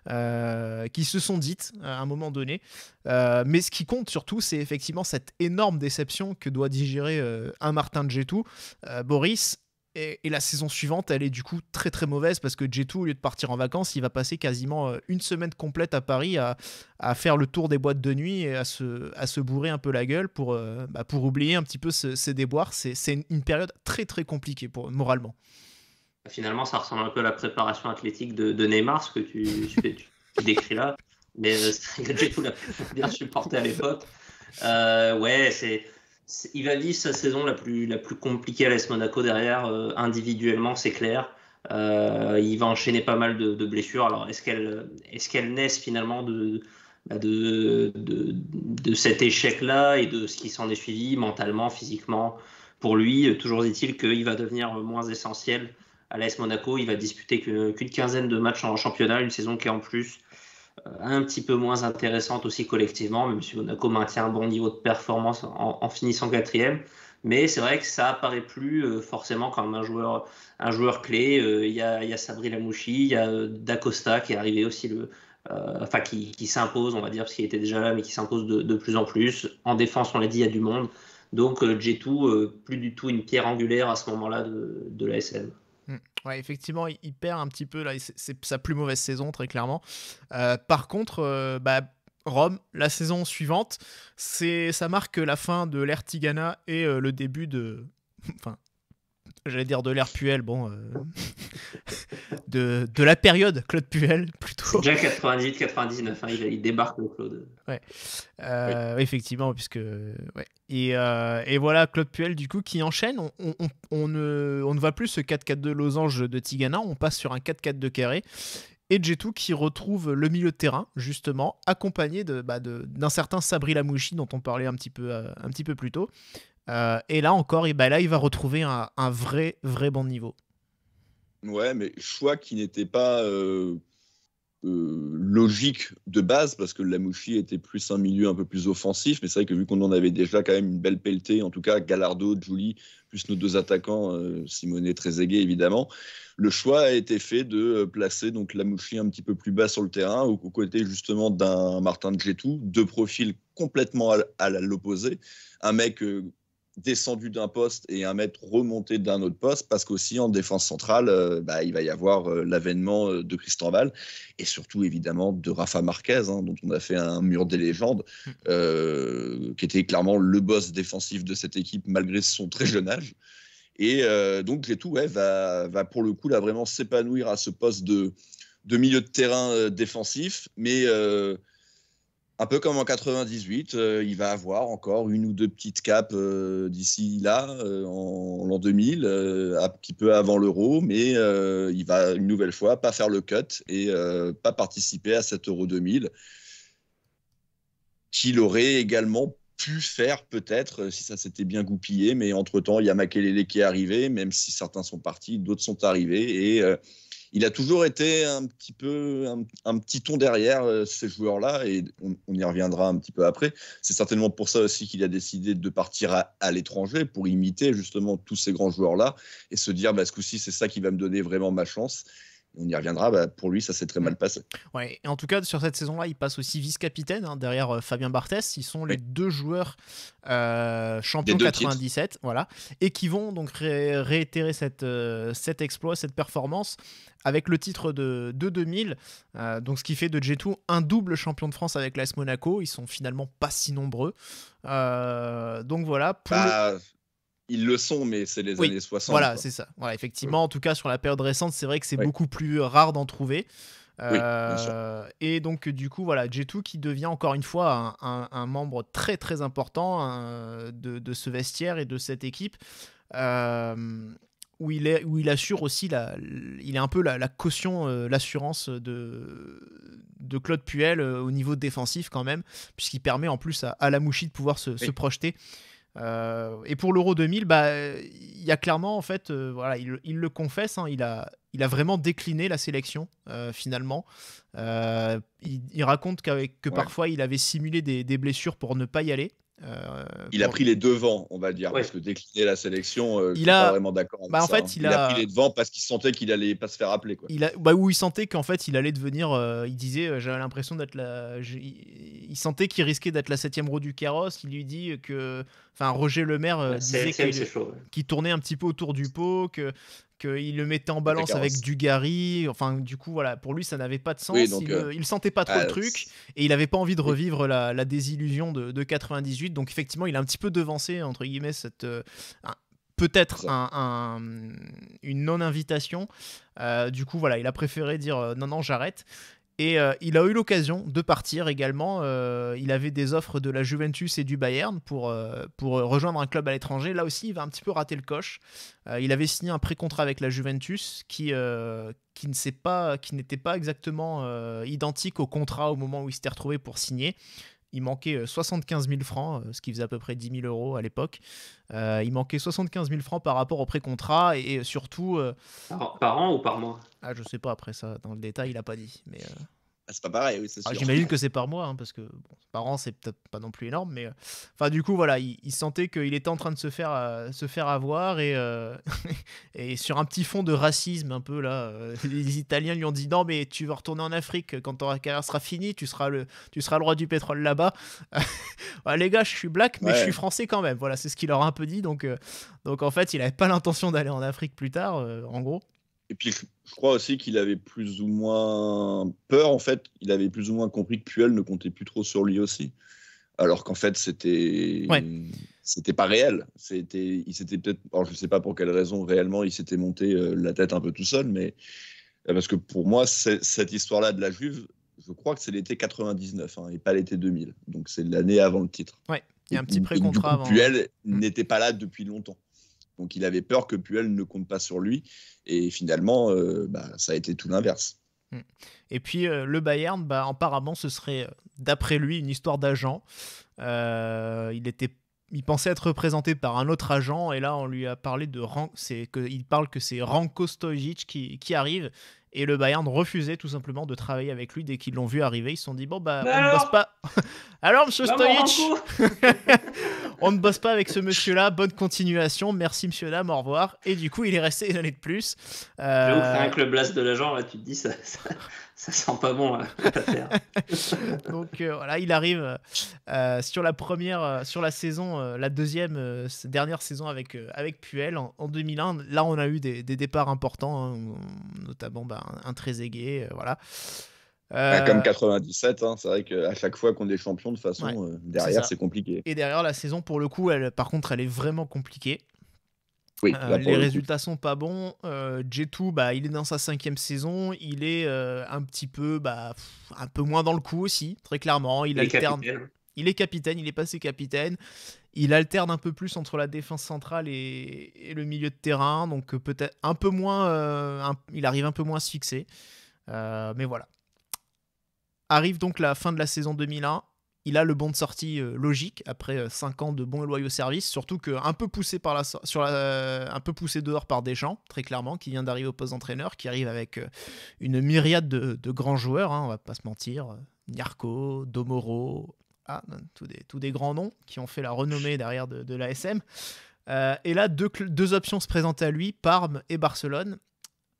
se sont dites à un moment donné. Mais ce qui compte surtout, c'est effectivement cette énorme déception que doit digérer un Martin Djetou, Boris. Et la saison suivante, elle est du coup très très mauvaise parce que Djetou, au lieu de partir en vacances, il va passer quasiment une semaine complète à Paris à faire le tour des boîtes de nuit et à se bourrer un peu la gueule pour oublier un petit peu ses déboires. C'est une période très très compliquée moralement. Finalement, ça ressemble un peu à la préparation athlétique de Neymar, ce que tu décris là. Mais Djetou l'a bien supporté à l'époque. Il va vivre sa saison la plus compliquée à l'AS Monaco derrière, individuellement, c'est clair. Il va enchaîner pas mal de blessures. Alors, est-ce qu'elles naissent finalement de cet échec-là et de ce qui s'en est suivi mentalement, physiquement? Pour lui, toujours est-il qu'il va devenir moins essentiel à l'AS Monaco. Il va disputer qu'une quinzaine de matchs en championnat, une saison qui est en plus un petit peu moins intéressante aussi collectivement, même si Monaco maintient un bon niveau de performance en finissant 4e. Mais c'est vrai que ça apparaît plus forcément comme un joueur clé. Il y a Sabri Lamouchi, il y a Dacosta qui est arrivé aussi, qui s'impose, on va dire, parce qu'il était déjà là, mais qui s'impose de plus en plus. En défense, on l'a dit, il y a du monde. Donc Djetou, plus du tout une pierre angulaire à ce moment-là de l'ASM. Ouais, effectivement, il perd un petit peu là. C'est sa plus mauvaise saison, très clairement. Par contre, Rome, la saison suivante, ça marque la fin de l'ère Tigana et le début de... Enfin, j'allais dire de l'ère Puel, de la période Claude Puel, plutôt. C'est déjà 98-99, il débarque le Claude. Ouais, effectivement, puisque... Ouais. Et voilà, Claude Puel, du coup, qui enchaîne. On ne voit plus ce 4-4-2 losange de Tigana, on passe sur un 4-4-2 carré. Et Djetou qui retrouve le milieu de terrain, justement, accompagné d'un certain Sabri Lamouchi, dont on parlait un petit peu plus tôt. Et là encore, il va retrouver un vrai bon niveau. Ouais, mais choix qui n'était pas logique de base, parce que Lamouchi était plus un milieu un peu plus offensif, mais c'est vrai que vu qu'on en avait déjà quand même une belle pelletée, en tout cas Gallardo, Giuli, plus nos 2 attaquants, Simonet, Trezeguet évidemment, le choix a été fait de placer donc Lamouchi un petit peu plus bas sur le terrain, aux côtés justement d'un Martin Djetou, 2 profils complètement à l'opposé, un mec descendu d'un poste et un mec remonté d'un autre poste, parce qu'aussi en défense centrale, il va y avoir l'avènement de Christian Val et surtout évidemment de Rafa Marquez, dont on a fait un mur des légendes, qui était clairement le boss défensif de cette équipe malgré son très jeune âge. Et donc Djetou va pour le coup là vraiment s'épanouir à ce poste de milieu de terrain défensif, mais un peu comme en 98, il va avoir encore 1 ou 2 petites capes d'ici là, en l'an 2000, un petit peu avant l'Euro, mais il va une nouvelle fois pas faire le cut et pas participer à cet Euro 2000, qu'il aurait également pu faire peut-être si ça s'était bien goupillé, mais entre-temps, il y a Makelele qui est arrivé, même si certains sont partis, d'autres sont arrivés, et il a toujours été un petit ton derrière ces joueurs-là, et on y reviendra un petit peu après. C'est certainement pour ça aussi qu'il a décidé de partir à l'étranger, pour imiter justement tous ces grands joueurs-là, et se dire, ce coup-ci, c'est ça qui va me donner vraiment ma chance. on y reviendra, pour lui, ça s'est très mal passé. Ouais, et en tout cas, sur cette saison-là, il passe aussi vice-capitaine derrière Fabien Barthès. Ils sont les deux joueurs champions 97, voilà, et qui vont donc réitérer cet exploit, cette performance avec le titre de 2000. Donc, ce qui fait de J2 un double champion de France avec l'AS Monaco. Ils sont finalement pas si nombreux. Donc voilà. Ils le sont, mais c'est les années 60. Voilà, c'est ça. Voilà, effectivement, en tout cas, sur la période récente, c'est vrai que c'est beaucoup plus rare d'en trouver. Bien sûr. Et donc, du coup, voilà, J2 qui devient encore une fois un membre très, très important de ce vestiaire et de cette équipe. Où il assure aussi il est un peu la caution, l'assurance de Claude Puel au niveau défensif quand même, puisqu'il permet en plus à Lamouchi de pouvoir se projeter. Et pour l'Euro 2000, il y a clairement, en fait, voilà, il le confesse, hein, il a vraiment décliné la sélection finalement. Il raconte que parfois il avait simulé des blessures pour ne pas y aller. Il a pris les devants, on va dire, parce que décliner la sélection, je suis pas vraiment d'accord avec ça. En fait, il a pris les devants parce qu'il sentait qu'il allait pas se faire appeler, quoi. Il sentait qu'en fait il allait devenir, il disait, j'avais l'impression d'être il sentait qu'il risquait d'être la 7e roue du carrosse. Il lui dit que, Roger Lemaire disait qu'il tournait un petit peu autour du pot, qu'il le mettait en balance avec Dugarry. Enfin, du coup, voilà, pour lui, ça n'avait pas de sens. Oui, donc, il sentait pas trop le truc et il n'avait pas envie de revivre la désillusion de 98. Donc, effectivement, il a un petit peu devancé, entre guillemets, peut-être une non-invitation. Du coup, voilà, il a préféré dire non, j'arrête. Et il a eu l'occasion de partir également. Il avait des offres de la Juventus et du Bayern pour rejoindre un club à l'étranger. Là aussi, il va un petit peu rater le coche. Il avait signé un pré-contrat avec la Juventus qui n'était pas exactement identique au contrat au moment où il s'était retrouvé pour signer. Il manquait 75 000 francs, ce qui faisait à peu près 10 000 euros à l'époque. Il manquait 75 000 francs par rapport au pré-contrat et surtout... Par an ou par mois ? Je sais pas, après ça, dans le détail, il n'a pas dit. Mais, c'est pas pareil, oui, c'est sûr. J'imagine que c'est par mois, hein, parce que par an, c'est peut-être pas non plus énorme. Mais du coup, voilà, il sentait qu'il était en train de se faire avoir et sur un petit fond de racisme un peu, là, les Italiens lui ont dit non, mais tu vas retourner en Afrique quand ta carrière sera finie, tu seras le roi du pétrole là-bas. Les gars, je suis black, mais je suis français quand même. Voilà, c'est ce qu'il leur a un peu dit. Donc en fait, il n'avait pas l'intention d'aller en Afrique plus tard, en gros. Et puis, je crois aussi qu'il avait plus ou moins peur, en fait. Il avait plus ou moins compris que Puel ne comptait plus trop sur lui aussi. Alors qu'en fait, c'était pas réel. Il s'était peut-être... Alors, je ne sais pas pour quelle raison, réellement, il s'était monté la tête un peu tout seul, mais... Parce que pour moi, cette histoire-là de la Juve, je crois que c'est l'été 99, et pas l'été 2000. Donc, c'est l'année avant le titre. Ouais, il y a un petit pré-contrat avant. Puel n'était pas là depuis longtemps. Donc, il avait peur que Puel ne compte pas sur lui. Et finalement, ça a été tout l'inverse. Et puis, le Bayern, apparemment, ce serait, d'après lui, une histoire d'agent. Il pensait être représenté par un autre agent. Et là, on lui a parlé il parle que c'est Ranko Stojic qui arrive. Et le Bayern refusait tout simplement de travailler avec lui dès qu'ils l'ont vu arriver. Ils se sont dit, on ne bosse pas. Alors, monsieur Stojic, on ne bosse pas avec ce monsieur-là. Bonne continuation. Merci, monsieur, dame. Au revoir. Et du coup, il est resté une année de plus. J'avoue que rien que le blast de l'agent, là, tu te dis, ça sent pas bon l'affaire. Donc voilà, il arrive sur la saison, la deuxième, dernière saison avec Puel en 2001. Là, on a eu des départs importants, hein, notamment un Trezeguet, voilà. Comme 97, c'est vrai qu'à chaque fois qu'on est champion, de toute façon, derrière, c'est compliqué. Et derrière, la saison, pour le coup, par contre, elle est vraiment compliquée. Oui, les résultats sont pas bons. J2, il est dans sa 5e saison. Il est un petit peu, un peu moins dans le coup aussi, très clairement. Il alterne. Il est capitaine, il est passé capitaine. Il alterne un peu plus entre la défense centrale et le milieu de terrain. Donc peut-être un peu moins. Il arrive un peu moins à se fixer. Mais voilà. Arrive donc la fin de la saison 2001. Il a le bon de sortie logique après 5 ans de bons et loyaux services, surtout qu'un peu poussé un peu poussé dehors par Deschamps, très clairement, qui vient d'arriver au poste d'entraîneur, qui arrive avec une myriade de grands joueurs, on va pas se mentir, Nyarko, Domoro, tous des grands noms qui ont fait la renommée derrière de l'ASM. Et là, deux options se présentaient à lui, Parme et Barcelone.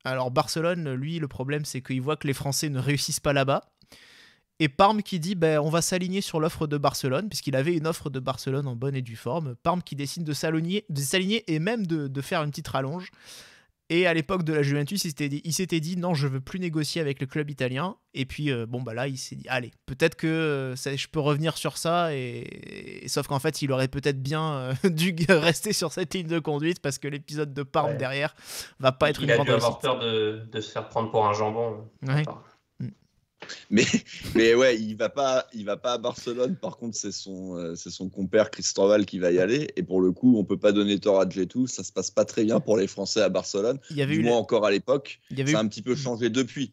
Alors Barcelone, lui, le problème, c'est qu'il voit que les Français ne réussissent pas là-bas. Et Parme qui dit on va s'aligner sur l'offre de Barcelone, puisqu'il avait une offre de Barcelone en bonne et due forme. Parme qui décide de s'aligner et même de faire une petite rallonge. Et à l'époque de la Juventus, il s'était dit non, je veux plus négocier avec le club italien. Et puis là, il s'est dit allez, peut-être que je peux revenir sur ça. Et sauf qu'en fait, il aurait peut-être bien dû rester sur cette ligne de conduite parce que l'épisode de Parme derrière va pas être une grande réussite. Il a dû avoir peur de se faire prendre pour un jambon. Ouais. Mais ouais, il va pas à Barcelone. Par contre, c'est son compère Cristóbal qui va y aller. Et pour le coup, on peut pas donner tort à Djetou. Ça se passe pas très bien pour les Français à Barcelone. Du moins encore à l'époque. Ça a un petit peu changé depuis.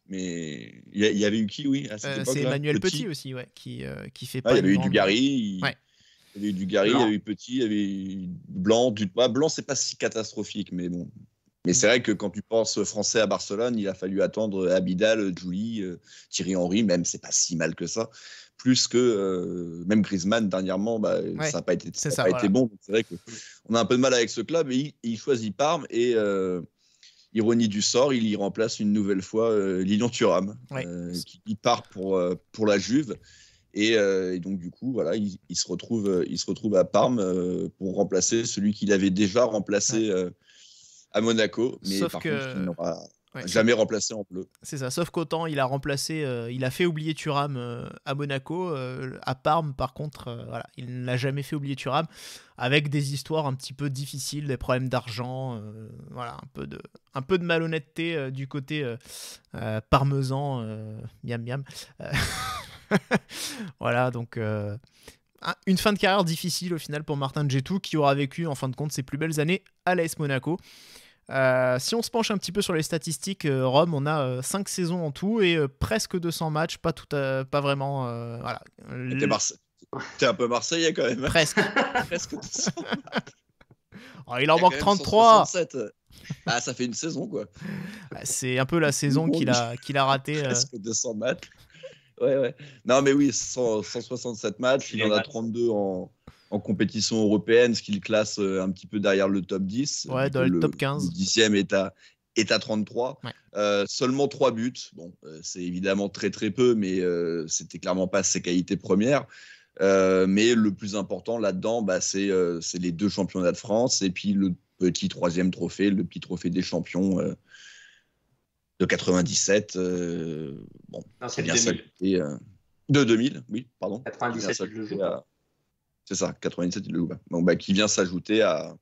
Mais il y avait eu qui, oui, à cette époque-là? C'est Emmanuel Petit aussi, ouais, qui fait pas. Il y avait eu Dugarry. Ouais. Il y avait eu Dugarry, il y avait eu Petit, il y avait eu Blanc. Blanc, c'est pas si catastrophique, mais bon. Mais c'est vrai que quand tu penses français à Barcelone, il a fallu attendre Abidal, Juli, Thierry Henry, même c'est pas si mal que ça. Plus que même Griezmann dernièrement, ça n'a pas été, été bon. Donc c'est vrai qu'on a un peu de mal avec ce club. Et il choisit Parme et ironie du sort, il y remplace une nouvelle fois Lilian Thuram, qui part pour la Juve. Et donc du coup, voilà, il se retrouve à Parme pour remplacer celui qu'il avait déjà remplacé. À Monaco, mais sauf par que... contre, il n'aura jamais remplacé en bleu. C'est ça, sauf qu'autant il a remplacé, il a fait oublier Thuram à Monaco, à Parme par contre, il n'a jamais fait oublier Thuram, avec des histoires un petit peu difficiles, des problèmes d'argent, un peu de malhonnêteté du côté parmesan, miam miam. Voilà, donc... une fin de carrière difficile au final pour Martin Djetou, qui aura vécu en fin de compte ses plus belles années à l'AS Monaco. Si on se penche un petit peu sur les statistiques, Rome, on a 5 saisons en tout et presque 200 matchs, pas vraiment. Voilà. T'es un peu marseillais quand même. Presque. Presque 200 matchs. Il en manque 33. 167. Ça fait une saison quoi. C'est un peu la saison qu'il a raté. Presque 200 matchs. Ouais. Non, mais oui, 167 matchs. Il en a 32 en compétition européenne, ce qui le classe un petit peu derrière le top 10. Ouais, dans le top 15. Le 10e est à 33. Ouais. Seulement 3 buts. Bon, c'est évidemment très très peu, mais c'était clairement pas ses qualités premières. Mais le plus important là-dedans, c'est les 2 championnats de France et puis le petit 3e trophée, le petit trophée des champions. De 97, bon, non, c'est bien 2000. De 2000, oui, pardon. 97, il le joue pas. C'est ça, 97, il le joue pas. Donc, qui vient s'ajouter à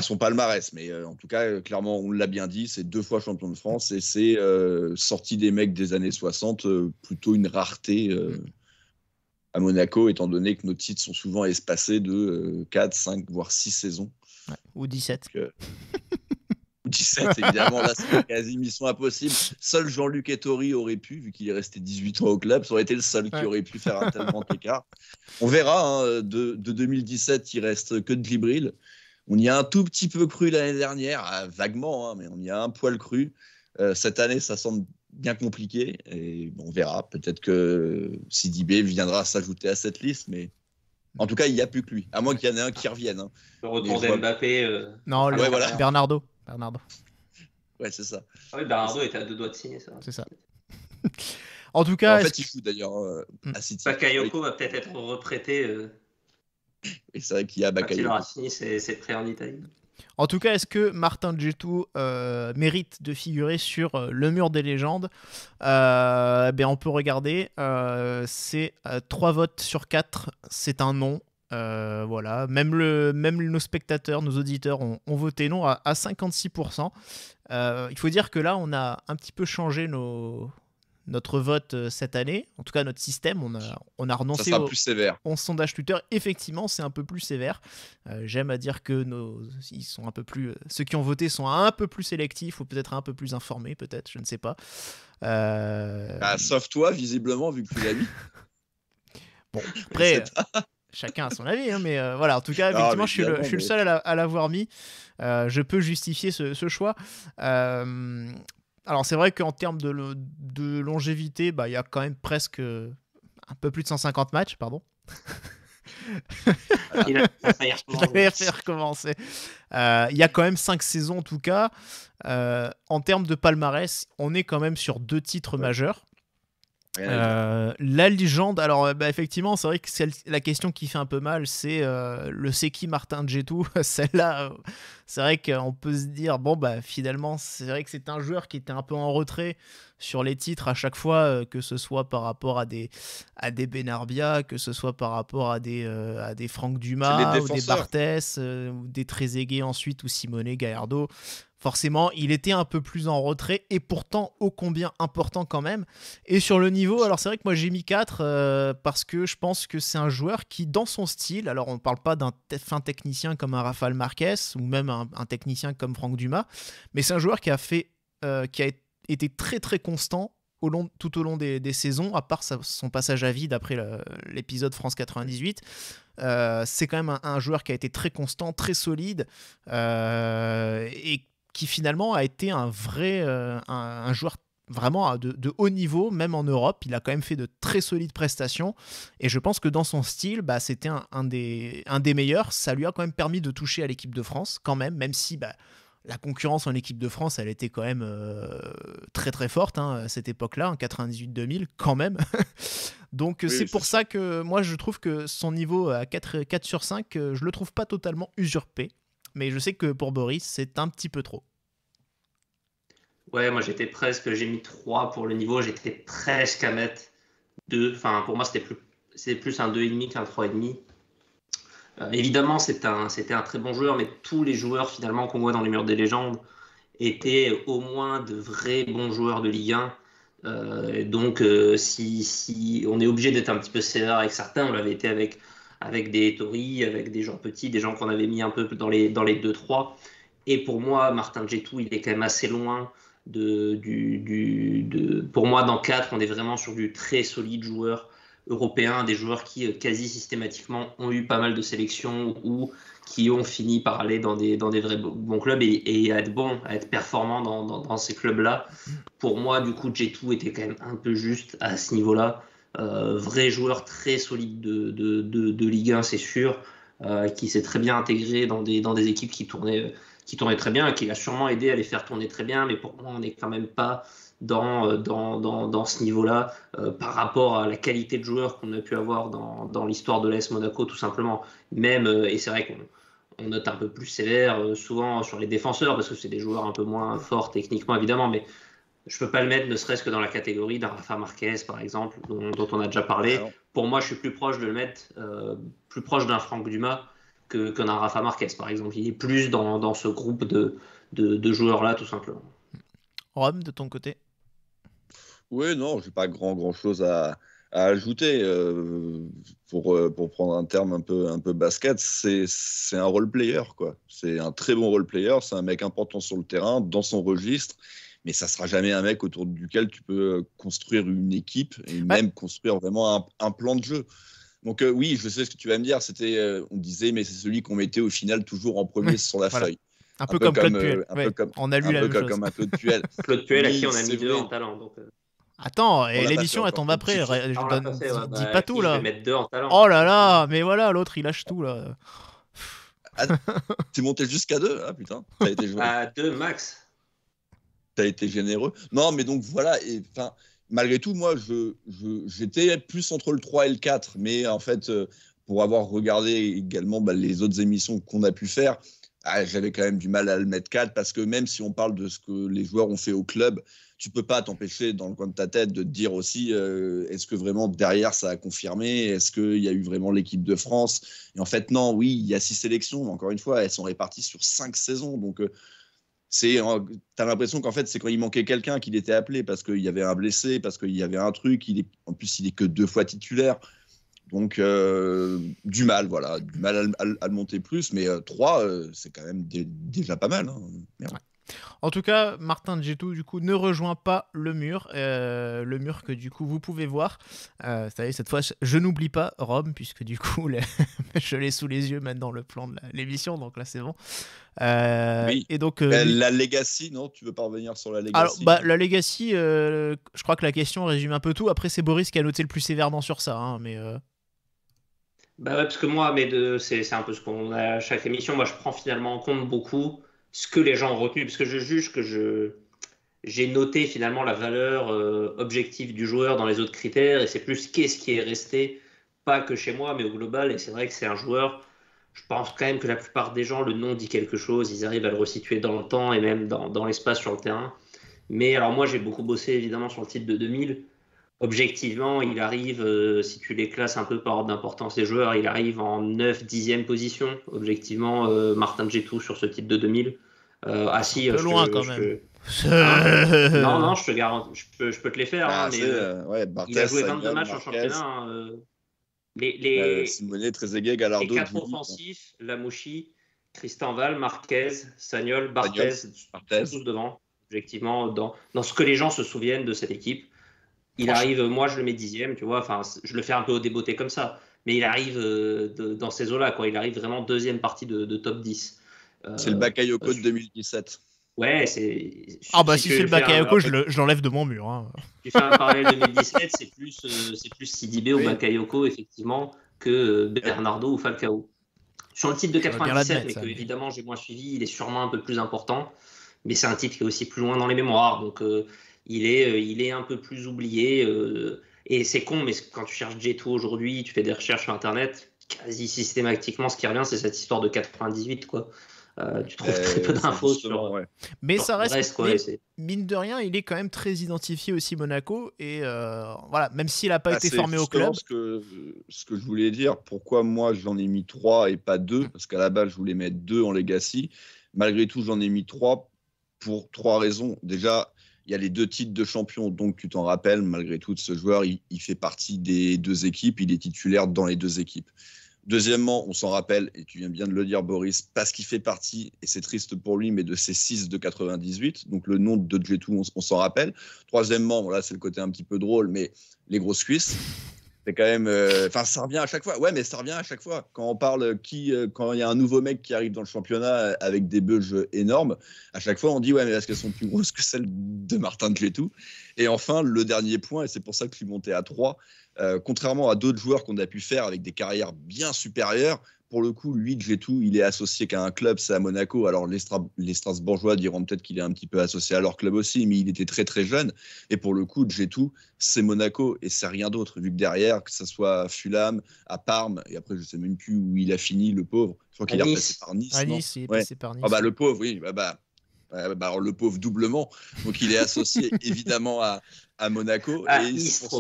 son palmarès. Mais en tout cas, clairement, on l'a bien dit, c'est 2 fois champion de France et c'est sorti des mecs des années 60, plutôt une rareté à Monaco, étant donné que nos titres sont souvent espacés de 4, 5, voire 6 saisons. Ouais, ou 17. 17, évidemment, là c'est quasi mission impossible. Seul Jean-Luc Ettori aurait pu, vu qu'il est resté 18 ans au club, ça aurait été le seul qui aurait pu faire un tel grand écart. On verra, de 2017, il reste que de Djibril. On y a un tout petit peu cru l'année dernière, vaguement, mais on y a un poil cru. Cette année, ça semble bien compliqué, et on verra. Peut-être que Sidibé viendra s'ajouter à cette liste, mais en tout cas, il n'y a plus que lui, à moins qu'il y en ait un qui revienne. Le retour d'Mbappé. Non, voilà. Bernardo. Ouais, c'est ça. Oui, Bernardo était à 2 doigts de signer, ça. C'est ça. En tout cas, en fait, il joue d'ailleurs à City. Bakayoko va peut-être être reprêté. Et c'est vrai qu'il y a Bakayoko. Il aura signé ses prêts en Italie. En tout cas, est-ce que Martin Djetou mérite de figurer sur le mur des légendes? On peut regarder. C'est 3 votes sur 4. C'est un non. Voilà. Même nos spectateurs, nos auditeurs ont voté non à 56%. Il faut dire que là, on a un petit peu changé notre vote cette année. En tout cas, notre système, on a renoncé plus sévère. 11 sondages Twitter. Effectivement, c'est un peu plus sévère. J'aime à dire que ils sont un peu plus, ceux qui ont voté sont un peu plus sélectifs ou peut-être un peu plus informés, peut-être, je ne sais pas. Sauf toi, visiblement, vu que tu l'as mis. Bon, après... Chacun a son avis, mais voilà. En tout cas, effectivement, je suis le seul à l'avoir mis. Je peux justifier ce choix. Alors, c'est vrai qu'en termes de longévité, il y a quand même presque un peu plus de 150 matchs, pardon. Il a failli recommencer. Il y a quand même 5 saisons en tout cas. En termes de palmarès, on est quand même sur 2 titres majeurs. La légende, alors effectivement, c'est vrai que la question qui fait un peu mal, c'est le c'est qui Martin Djetou. Celle-là, c'est vrai qu'on peut se dire, bon, finalement, c'est vrai que c'est un joueur qui était un peu en retrait sur les titres à chaque fois, que ce soit par rapport à des Benarbia, que ce soit par rapport à des Franck Dumas, ou des Barthès, ou des Trezeguet ensuite, ou Simone Gallardo. Forcément, il était un peu plus en retrait et pourtant ô combien important quand même. Et sur le niveau, alors c'est vrai que moi j'ai mis 4 parce que je pense que c'est un joueur qui, dans son style, alors on ne parle pas d'un fin technicien comme un Rafael Marquez ou même un technicien comme Franck Dumas, mais c'est un joueur qui a été très très constant tout au long des saisons, à part son passage à vide après l'épisode France 98. C'est quand même un joueur qui a été très constant, très solide et qui finalement a été un joueur vraiment de haut niveau, même en Europe. Il a quand même fait de très solides prestations et je pense que dans son style, c'était un des meilleurs. Ça lui a quand même permis de toucher à l'équipe de France quand même si la concurrence en équipe de France, elle était quand même très très forte à cette époque-là, en 98-2000 quand même. Donc oui, c'est pour ça que moi je trouve que son niveau à 4 sur 5, je le trouve pas totalement usurpé. Mais je sais que pour Boris, c'est un petit peu trop. Ouais, moi j'ai mis 3 pour le niveau, j'étais presque à mettre 2. Enfin, pour moi, c'était plus un 2,5 qu'un 3,5. Évidemment, c'était un très bon joueur, mais tous les joueurs finalement qu'on voit dans les murs des légendes étaient au moins de vrais bons joueurs de Ligue 1. Donc, si on est obligé d'être un petit peu sévère avec certains, on l'avait été avec des Tori, avec des gens petits, des gens qu'on avait mis un peu dans les 2-3. Et pour moi, Martin Djetou, il est quand même assez loin pour moi, dans 4, on est vraiment sur du très solide joueur européen, des joueurs qui quasi systématiquement ont eu pas mal de sélections ou qui ont fini par aller dans des vrais bons clubs et à être performants dans ces clubs-là. Pour moi, du coup, Djetou était quand même un peu juste à ce niveau-là. Vrai joueur très solide de Ligue 1, c'est sûr, qui s'est très bien intégré dans des équipes qui tournaient très bien et qui a sûrement aidé à les faire tourner très bien, mais pour moi, on n'est quand même pas dans ce niveau-là par rapport à la qualité de joueurs qu'on a pu avoir dans l'histoire de l'AS Monaco, tout simplement. Même, et c'est vrai qu'on note un peu plus sévère souvent sur les défenseurs, parce que c'est des joueurs un peu moins forts techniquement, évidemment, mais je peux pas le mettre ne serait-ce que dans la catégorie d'un Rafa Marquez, par exemple, dont on a déjà parlé. Pour moi, je suis plus proche de le mettre plus proche d'un Franck Dumas que d'un Rafa Marquez, par exemple. Il est plus dans ce groupe de joueurs-là, tout simplement. Rome, de ton côté? Oui, non, je n'ai pas grand-chose à ajouter. Pour prendre un terme un peu basket, c'est un role-player, quoi. C'est un très bon role-player, c'est un mec important sur le terrain, dans son registre, mais ça ne sera jamais un mec autour duquel tu peux construire une équipe et même construire vraiment un plan de jeu. Donc oui, je sais ce que tu vas me dire. On disait, mais c'est celui qu'on mettait au final toujours en premier sur la feuille. Un peu comme Claude Puel. On a lu la même chose. Comme un Claude Puel. Claude Puel, à qui on a mis 2 en talent. Donc, Attends, et l'émission elle tombe après. Dis pas tout là. Je vais mettre 2 en talent. Oh là là, mais voilà, l'autre il lâche tout là. T'es monté jusqu'à 2, ah putain. T'as été joué. À 2 max. T'as été généreux. Non, mais donc voilà. Enfin. Malgré tout, moi, j'étais plus entre le 3 et le 4. Mais en fait, pour avoir regardé également les autres émissions qu'on a pu faire, j'avais quand même du mal à le mettre 4 parce que même si on parle de ce que les joueurs ont fait au club, tu ne peux pas t'empêcher dans le coin de ta tête de te dire aussi est-ce que vraiment derrière ça a confirmé? Est-ce qu'il y a eu vraiment l'équipe de France? Et en fait, non, oui, il y a 6 sélections. Mais encore une fois, elles sont réparties sur 5 saisons. Donc, t'as l'impression qu'en fait c'est quand il manquait quelqu'un qu'il était appelé parce qu'il y avait un blessé, parce qu'il y avait un truc, en plus il est que 2 fois titulaire, donc du mal à le monter plus, mais 3 c'est quand même déjà pas mal, hein. En tout cas, Martin Djetou du coup ne rejoint pas le mur que du coup vous pouvez voir. Cette fois, je n'oublie pas Rome puisque du coup je l'ai sous les yeux maintenant le plan de l'émission, donc là c'est bon. Oui. Et donc la Legacy, non, tu veux pas revenir sur la Legacy? Alors, la Legacy, je crois que la question résume un peu tout. Après, c'est Boris qui a noté le plus sévèrement sur ça, hein, mais. Bah ouais, parce que moi, c'est un peu ce qu'on a à chaque émission. Moi, je prends finalement en compte beaucoup ce que les gens ont retenu, parce que je juge que j'ai noté finalement la valeur objective du joueur dans les autres critères, et c'est plus qu'est-ce qui est resté, pas que chez moi, mais au global. Et c'est vrai que c'est un joueur, je pense quand même que la plupart des gens, le nom dit quelque chose, ils arrivent à le resituer dans le temps et même dans l'espace sur le terrain. Mais alors moi, j'ai beaucoup bossé évidemment sur le titre de 2000. Objectivement, il arrive, si tu les classes un peu par ordre d'importance des joueurs, il arrive en 9, 10e position. Objectivement, Martin Djetou sur ce titre de 2000. Ah si, Un peu loin quand même. Non, je te garantis, je peux te les faire. Ah, Mais, ouais, Barthez, il a joué 22 Sagnol, matchs en Marquez, championnat. Simone, Trezeguet, Gallardo, Les 4 Djouli, offensifs, Lamouchi, Tristan Val, Marquez, Sagnol, Barthez, Barthez. tous devant. Objectivement, dans ce que les gens se souviennent de cette équipe. Il arrive, moi je le mets 10e, tu vois, enfin je le fais un peu au débeauté comme ça, mais il arrive dans ces eaux-là, quoi. Il arrive vraiment deuxième partie de top 10. C'est le Bakayoko de 2017. Ouais, c'est. Ah bah si c'est le Bakayoko, je l'enlève de mon mur. Hein. Tu fais un parallèle 2017, c'est plus Sidibé ou Bakayoko, effectivement, que Bernardo ou Falcao. Sur le titre de 97, mais que évidemment j'ai moins suivi, il est sûrement un peu plus important, mais c'est un titre qui est aussi plus loin dans les mémoires, donc il est un peu plus oublié. Et c'est con, mais quand tu cherches Djetou aujourd'hui, tu fais des recherches sur Internet, quasi systématiquement, ce qui revient, c'est cette histoire de 98, quoi. Tu trouves très peu d'infos sur. Ouais. Mais sur ça reste, quoi, mine de rien, il est quand même très identifié aussi Monaco. Et voilà, même s'il n'a pas été formé au club. Ce que je voulais dire, pourquoi moi j'en ai mis 3 et pas 2, parce qu'à la base je voulais mettre 2 en Legacy. Malgré tout, j'en ai mis 3 pour 3 raisons. Déjà, il y a les 2 titres de champion, donc tu t'en rappelles, malgré tout, ce joueur, il fait partie des 2 équipes, il est titulaire dans les 2 équipes. Deuxièmement, on s'en rappelle, et tu viens bien de le dire, Boris, parce qu'il fait partie, et c'est triste pour lui, mais de ces 6 de 98, donc le nom de Djetou, on s'en rappelle. Troisièmement, là c'est le côté un petit peu drôle, mais les grosses cuisses, c'est quand même... Enfin, ça revient à chaque fois. Ouais, mais ça revient à chaque fois. Quand on parle quand il y a un nouveau mec qui arrive dans le championnat avec des beuges énormes, à chaque fois on dit ouais, mais est-ce qu'elles sont plus grosses que celles de Martin Djetou? Et enfin, le dernier point, et c'est pour ça que je suis monté à 3, contrairement à d'autres joueurs qu'on a pu faire avec des carrières bien supérieures, pour le coup, lui, Djetou, il est associé qu'à un club, c'est à Monaco. Alors, les Strasbourgeois diront peut-être qu'il est un petit peu associé à leur club aussi, mais il était très, très jeune. Et pour le coup, Djetou, c'est Monaco et c'est rien d'autre. Vu que derrière, que ce soit à Fulham, à Parme, et après, je ne sais même plus où il a fini, le pauvre. Je crois qu'il est passé par Nice. À Nice, il est passé par Nice. Ah bah, le pauvre, oui. Alors, le pauvre doublement. Donc, il est associé évidemment à Monaco. Et c'est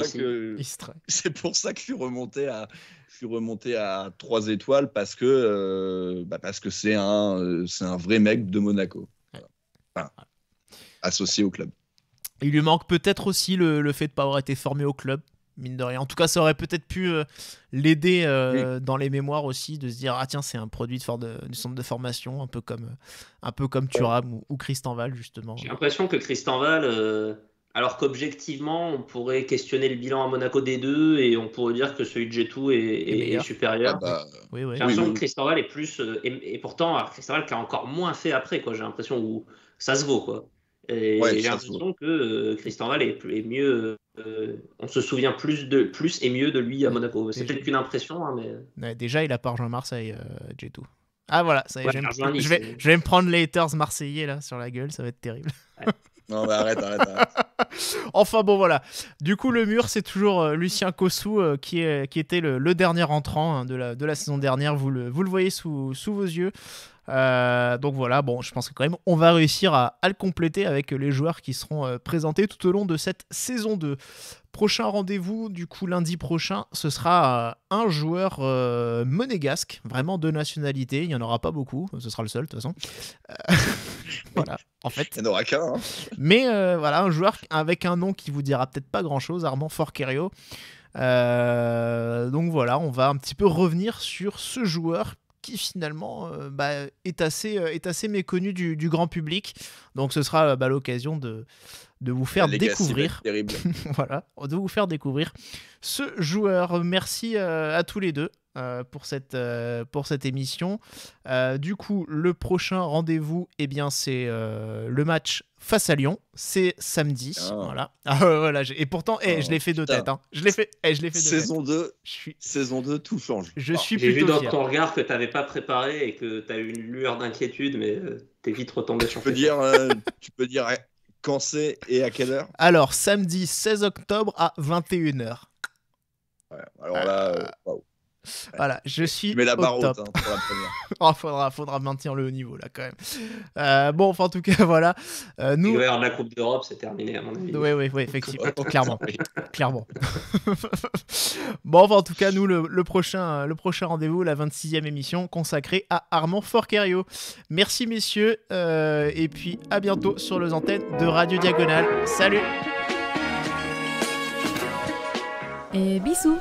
pour ça que je suis remonté à 3 étoiles parce que c'est un vrai mec de Monaco. Enfin, associé au club. Il lui manque peut-être aussi le fait de ne pas avoir été formé au club, mine de rien. En tout cas, ça aurait peut-être pu l'aider dans les mémoires aussi, de se dire ah tiens, c'est un produit du centre de formation, un peu comme Thuram ou Tristan Val, justement. J'ai l'impression que Tristan Val, alors qu'objectivement, on pourrait questionner le bilan à Monaco des 2 et on pourrait dire que celui de Djetou est supérieur. Oui. J'ai l'impression que Tristan Val est plus... et pourtant, Tristan Val qui a encore moins fait après, quoi. J'ai l'impression où ça se vaut, quoi. Et j'ai l'impression que Tristan Val est mieux... on se souvient plus et mieux de lui à Monaco. C'est peut-être qu'une impression, hein, mais... Ouais, déjà, il a pas rejoint Marseille, Djetou. Ah voilà, ça y est, je vais me prendre les haters marseillais là sur la gueule, ça va être terrible. Ouais. Non, mais arrête. Enfin bon, voilà. Du coup, le mur, c'est toujours Lucien Kossou qui était le dernier entrant hein, de la saison dernière. Vous le voyez sous vos yeux. Donc voilà, bon, je pense que quand même, on va réussir à le compléter avec les joueurs qui seront présentés tout au long de cette saison 2. Prochain rendez-vous, du coup, lundi prochain, ce sera un joueur monégasque, vraiment de nationalité. Il n'y en aura pas beaucoup, ce sera le seul, de toute façon. Voilà, en fait. Il n'y en aura qu'un. Hein. Mais voilà, un joueur avec un nom qui vous dira peut-être pas grand-chose, Armand Forquerio. Donc voilà, on va un petit peu revenir sur ce joueur qui finalement est assez méconnu du grand public. Donc ce sera l'occasion de vous faire découvrir. Terrible. Voilà, de vous faire découvrir ce joueur. Merci à tous les deux. pour cette émission. Du coup, le prochain rendez-vous, eh bien, c'est le match face à Lyon. C'est samedi. Voilà. Voilà. Et pourtant, je l'ai fait de tête. Hein. Je l'ai fait de Saison tête. 2, saison 2, tout change. Je suis J'ai vu plutôt dans fier. ton regard que tu n'avais pas préparé et que tu as eu une lueur d'inquiétude, mais t'es vite retombé sur Tu peux dire quand c'est et à quelle heure? Alors, samedi 16 octobre à 21h. Ouais, alors là, waouh. Voilà, je suis Tu mets la barre au haute top. pour la première. Faudra maintenir le haut niveau là quand même. Bon, enfin en tout cas voilà. Nous. La Coupe d'Europe, c'est terminé à mon avis. Oui, effectivement, clairement. Bon, enfin en tout cas nous le prochain rendez-vous, la 26e émission consacrée à Armand Forquerio. Merci messieurs et puis à bientôt sur les antennes de Radio Diagonale. Salut. Et bisous.